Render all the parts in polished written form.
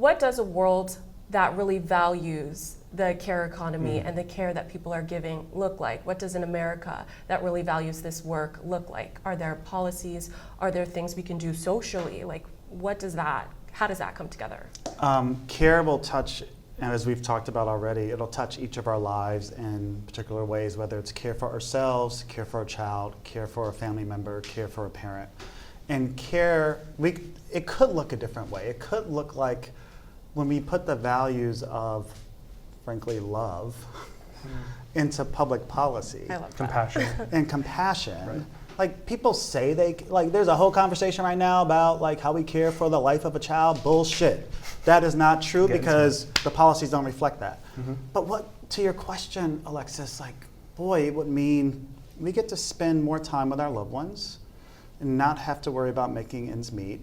what does a world that really values the care economy and the care that people are giving look like? What does an America that really values this work look like? Are there policies? Are there things we can do socially? Like, how does that come together? Care will touch, and as we've talked about already, it'll touch each of our lives in particular ways, whether it's care for ourselves, care for a child, care for a family member, care for a parent. And care, it could look a different way. It could look like when we put the values of, frankly, love into public policy. I love Compassion. And compassion. Right. Like, people say there's a whole conversation right now about like how we care for the life of a child. Bullshit. That is not true because the policies don't reflect that. But to your question, Alexis, like, boy, it would mean we get to spend more time with our loved ones and not have to worry about making ends meet.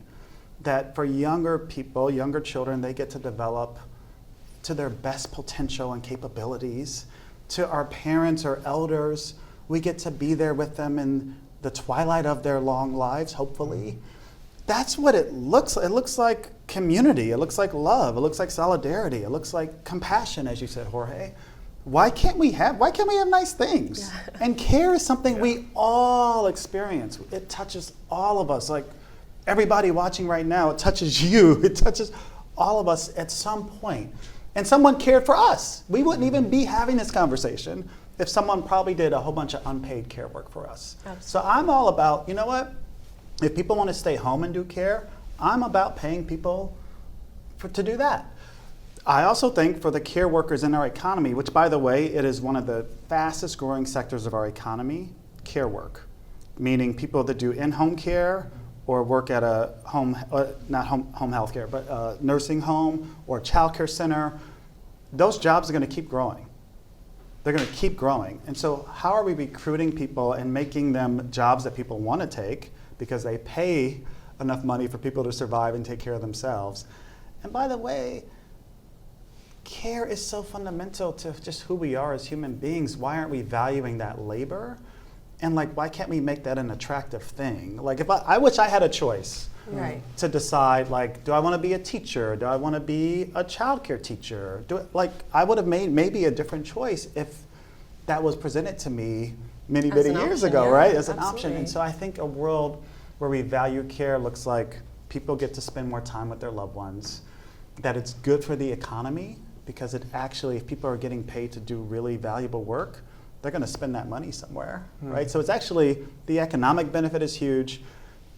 That for younger people, younger children, they get to develop to their best potential and capabilities. To our parents or elders, we get to be there with them in the twilight of their long lives, hopefully. That's what it looks like. It looks like community. It looks like love. It looks like solidarity. It looks like compassion, as you said, Jorge. Why can't we have nice things? Yeah. And care is something we all experience. It touches all of us. Like, everybody watching right now, it touches you. It touches all of us at some point. And someone cared for us. We wouldn't even be having this conversation if someone probably did a whole bunch of unpaid care work for us. Absolutely. So I'm all about, you know what? If people want to stay home and do care, I'm about paying people to do that. I also think for the care workers in our economy, which, by the way, it is one of the fastest growing sectors of our economy, care work, meaning people that do in-home care or work at a home, not home health care, but a nursing home or a child care center. Those jobs are going to keep growing. They're going to keep growing. And so how are we recruiting people and making them jobs that people want to take because they pay enough money for people to survive and take care of themselves? And by the way, care is so fundamental to just who we are as human beings. Why aren't we valuing that labor? And like, why can't we make that an attractive thing? Like, if I wish I had a choice to decide, like, do I want to be a teacher? Do I want to be a childcare teacher? I would have made maybe a different choice if that was presented to me many years ago, right? As an option. And so I think a world where we value care looks like people get to spend more time with their loved ones, that it's good for the economy, because it actually, if people are getting paid to do really valuable work, they're going to spend that money somewhere, right? So it's actually, the economic benefit is huge.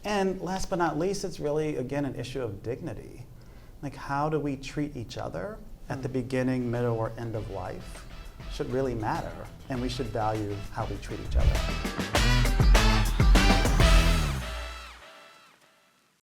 And last but not least, it's really, again, an issue of dignity. Like, how do we treat each other at the beginning, middle, or end of life should really matter. And we should value how we treat each other.